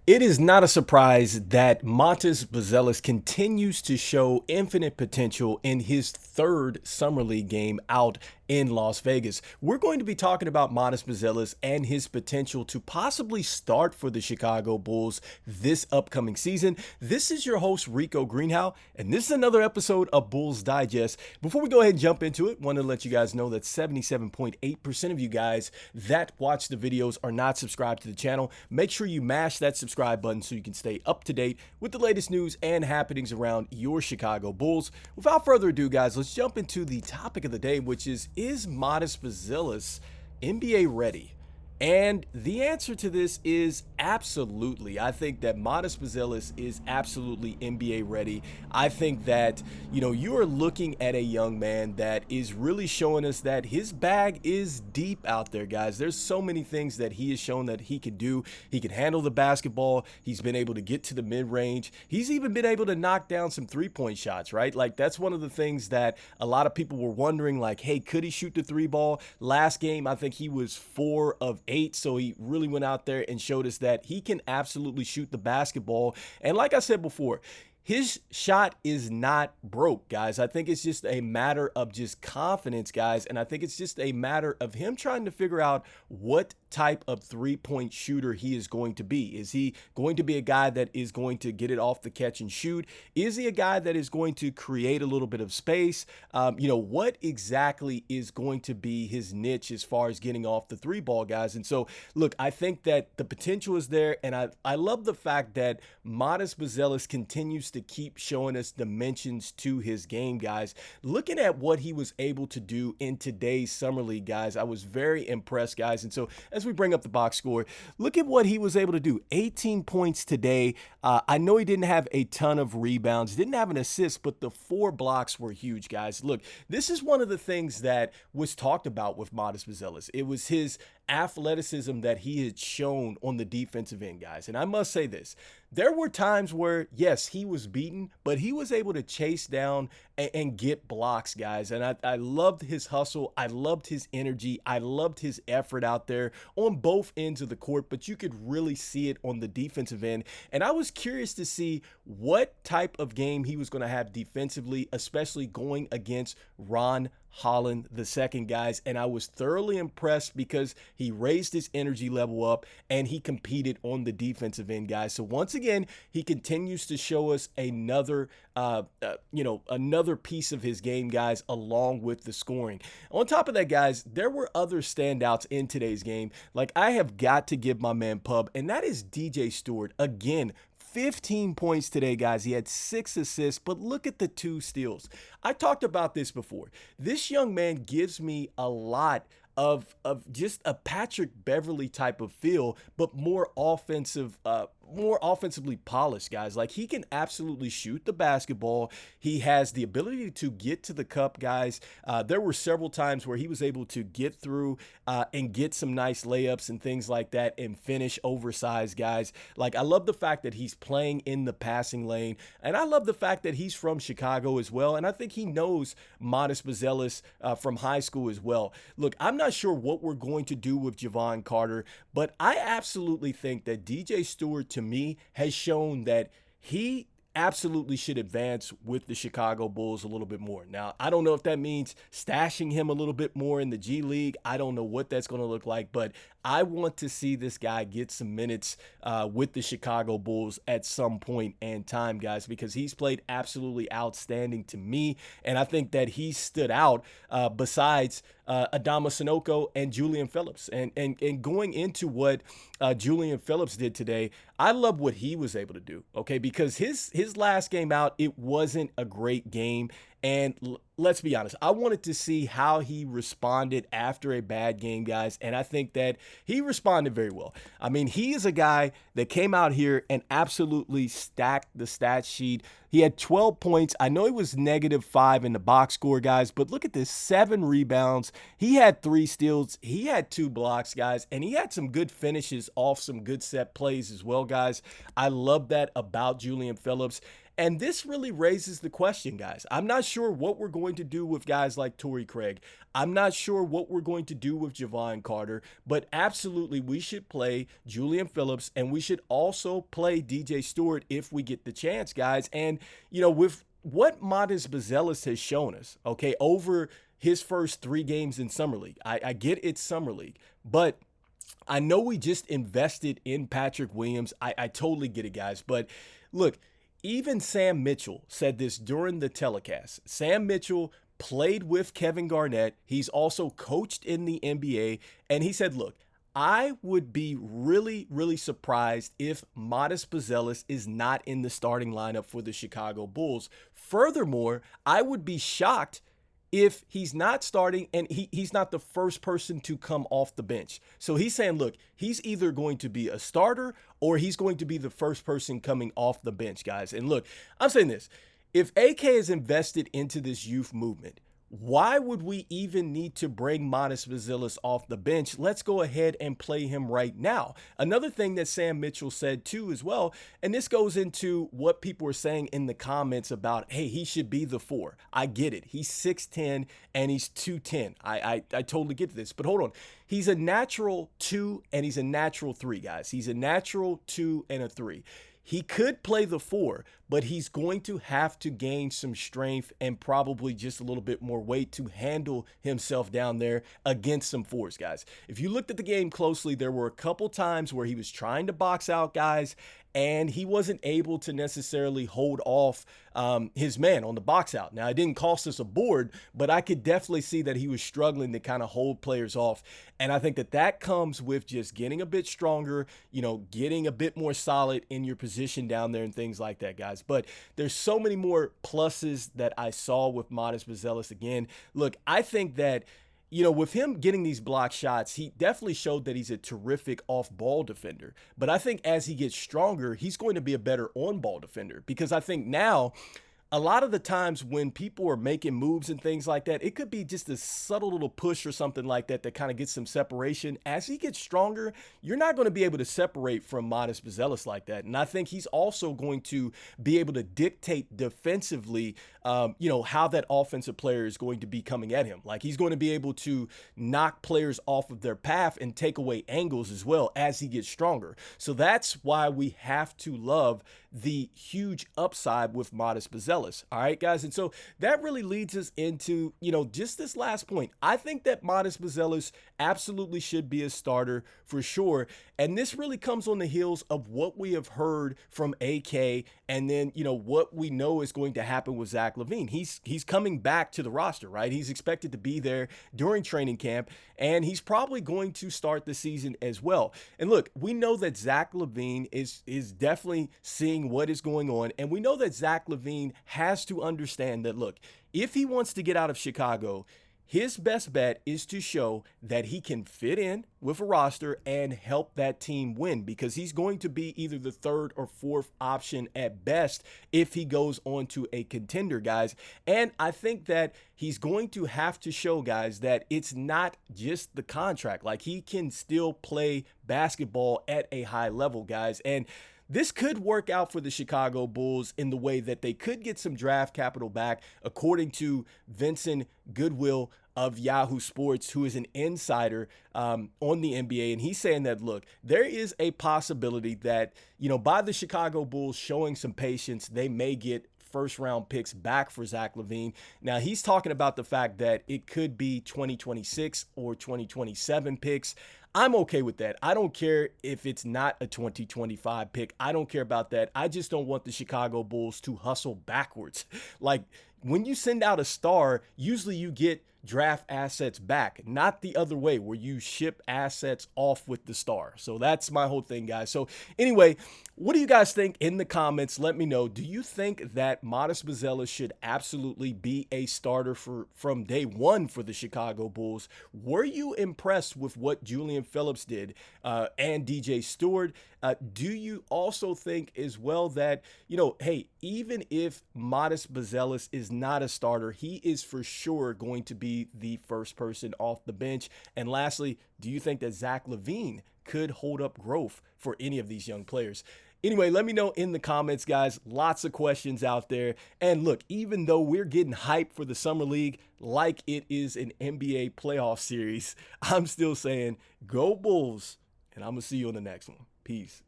It is not a surprise that Matas Buzelis continues to show infinite potential in his third Summer League game out in Las Vegas. We're going to be talking about Matas Buzelis and his potential to possibly start for the Chicago Bulls this upcoming season. This is your host, Rico Greenhowe, and this is another episode of Bulls Digest. Before we go ahead and jump into it, I want to let you guys know that 77.8% of you guys that watch the videos are not subscribed to the channel. Make sure you mash that subscribe button so you can stay up to date with the latest news and happenings around your Chicago Bulls. Without further ado, guys, let's jump into the topic of the day, which is Matas Buzelis NBA ready? And the answer to this is absolutely. I think that Matas Buzelis is absolutely NBA ready. I think that, you are looking at a young man that is really showing us that his bag is deep out there, guys. There's so many things that he has shown that he can do. He can handle the basketball. He's been able to get to the mid-range. He's even been able to knock down some three-point shots, right? Like, that's one of the things that a lot of people were wondering, like, hey, could he shoot the three ball? Last game, I think he was 4 of 8, so he really went out there and showed us that he can absolutely shoot the basketball. And like I said before, his shot is not broke, guys. I think it's just a matter of just confidence, guys. And I think it's just a matter of him trying to figure out what type of three-point shooter he is going to be. Is he going to be a guy that is going to get it off the catch and shoot? Is he a guy that is going to create a little bit of space? What exactly is going to be his niche as far as getting off the three ball, guys? And so, look, I think that the potential is there. And I love the fact that Matas Buzelis continues to keep showing us dimensions to his game, guys. Looking at what he was able to do in today's Summer League, guys, I was very impressed, guys. And so as we bring up the box score, look at what he was able to do. 18 points today. I know he didn't have a ton of rebounds, didn't have an assist, but the 4 blocks were huge, guys. Look, this is one of the things that was talked about with Matas Buzelis. It was his athleticism that he had shown on the defensive end, guys. And I must say this, there were times where, yes, he was beaten, but he was able to chase down and get blocks, guys. And I loved his hustle. I loved his energy. I loved his effort out there on both ends of the court, but you could really see it on the defensive end. And I was curious to see what type of game he was going to have defensively, especially going against Ron Holland II, guys. And I was thoroughly impressed because he raised his energy level up and he competed on the defensive end, guys. So once again, he continues to show us another piece of his game, guys, along with the scoring. On top of that, guys, there were other standouts in today's game. Like, I have got to give my man pub, and that is DJ Stewart. Again, 15 points today, guys. He had 6 assists, but look at the 2 steals. I talked about this before. This young man gives me a lot of just a Patrick Beverley type of feel, but more offensively polished, guys. Like, he can absolutely shoot the basketball. He has the ability to get to the cup, guys. There were several times where he was able to get through and get some nice layups and things like that and finish oversized, guys. Like, I love the fact that he's playing in the passing lane, and I love the fact that he's from Chicago as well, and I think he knows Matas Buzelis from high school as well. Look, I'm not sure what we're going to do with Javon Carter, but I absolutely think that DJ Stewart, to me, has shown that he absolutely should advance with the Chicago Bulls a little bit more. Now, I don't know if that means stashing him a little bit more in the G League. I don't know what that's going to look like, but I want to see this guy get some minutes with the Chicago Bulls at some point in time, guys, because he's played absolutely outstanding to me, and I think that he stood out besides Adama Sanogo and Julian Phillips. And going into what Julian Phillips did today, I love what he was able to do, okay, because his last game out, it wasn't a great game. And let's be honest, I wanted to see how he responded after a bad game, guys, and I think that he responded very well. I mean, he is a guy that came out here and absolutely stacked the stat sheet. He had 12 points. I know he was -5 in the box score, guys, but look at this, 7 rebounds. He had 3 steals. He had 2 blocks, guys, and he had some good finishes off some good set plays as well, guys. I love that about Julian Phillips. And this really raises the question, guys. I'm not sure what we're going to do with guys like Torrey Craig. I'm not sure what we're going to do with Javon Carter, but absolutely we should play Julian Phillips, and we should also play DJ Stewart if we get the chance, guys. And, with what Matas Buzelis has shown us, okay, over his first 3 games in Summer League, I get it's Summer League, but I know we just invested in Patrick Williams. I totally get it, guys. But look, even Sam Mitchell said this during the telecast. Sam Mitchell played with Kevin Garnett. He's also coached in the NBA. And he said, look, I would be really, really surprised if Matas Buzelis is not in the starting lineup for the Chicago Bulls. Furthermore, I would be shocked if he's not starting and he's not the first person to come off the bench. So he's saying, look, he's either going to be a starter or he's going to be the first person coming off the bench, guys. And look, I'm saying this. If AK is invested into this youth movement, why would we even need to bring Matas Buzelis off the bench? Let's go ahead and play him right now. Another thing that Sam Mitchell said too as well, and this goes into what people are saying in the comments about, hey, he should be the 4. I get it. He's 6'10 and he's 210. I totally get this. But hold on. He's a natural 2 and he's a natural 3, guys. He's a natural 2 and a 3. He could play the 4, but he's going to have to gain some strength and probably just a little bit more weight to handle himself down there against some 4s, guys. If you looked at the game closely, there were a couple times where he was trying to box out guys and he wasn't able to necessarily hold off his man on the box out. Now, it didn't cost us a board, but I could definitely see that he was struggling to kind of hold players off. And I think that that comes with just getting a bit stronger, getting a bit more solid in your position down there and things like that, guys. But there's so many more pluses that I saw with Matas Buzelis again. Look, I think that with him getting these block shots, he definitely showed that he's a terrific off-ball defender. But I think as he gets stronger, he's going to be a better on-ball defender, because I think now a lot of the times when people are making moves and things like that, it could be just a subtle little push or something like that that kind of gets some separation. As he gets stronger, you're not going to be able to separate from Matas Buzelis like that. And I think he's also going to be able to dictate defensively, how that offensive player is going to be coming at him. Like, he's going to be able to knock players off of their path and take away angles as well as he gets stronger. So that's why we have to love the huge upside with Matas Buzelis. All right, guys. And so that really leads us into, just this last point. I think that Matas Buzelis absolutely should be a starter for sure. And this really comes on the heels of what we have heard from AK, and then, what we know is going to happen with Zach Lavine. He's coming back to the roster, right? He's expected to be there during training camp, and he's probably going to start the season as well. And look, we know that Zach Lavine is definitely seeing what is going on, and we know that Zach Lavine has to understand that, look, if he wants to get out of Chicago, his best bet is to show that he can fit in with a roster and help that team win, because he's going to be either the 3rd or 4th option at best if he goes on to a contender, guys. And I think that he's going to have to show, guys, that it's not just the contract. Like, he can still play basketball at a high level, guys. And this could work out for the Chicago Bulls in the way that they could get some draft capital back, according to Vincent Goodwill of Yahoo Sports, who is an insider on the NBA. And he's saying that, look, there is a possibility that, by the Chicago Bulls showing some patience, they may get first-round picks back for Zach Lavine. Now, he's talking about the fact that it could be 2026 or 2027 picks. I'm okay with that. I don't care if it's not a 2025 pick. I don't care about that. I just don't want the Chicago Bulls to hustle backwards. Like, when you send out a star, usually you get draft assets back, not the other way where you ship assets off with the star. So that's my whole thing, guys. So anyway, what do you guys think in the comments? Let me know. Do you think that Matas Buzelis should absolutely be a starter from day one for the Chicago Bulls? Were you impressed with what Julian Phillips did and DJ Stewart? Do you also think as well that, hey, even if Matas Buzelis is not a starter, he is for sure going to be the first person off the bench? And lastly, do you think that Zach Lavine could hold up growth for any of these young players? Anyway, let me know in the comments, guys. Lots of questions out there. And look, even though we're getting hyped for the Summer League like it is an NBA playoff series, I'm still saying go Bulls. And I'm going to see you on the next one. Peace.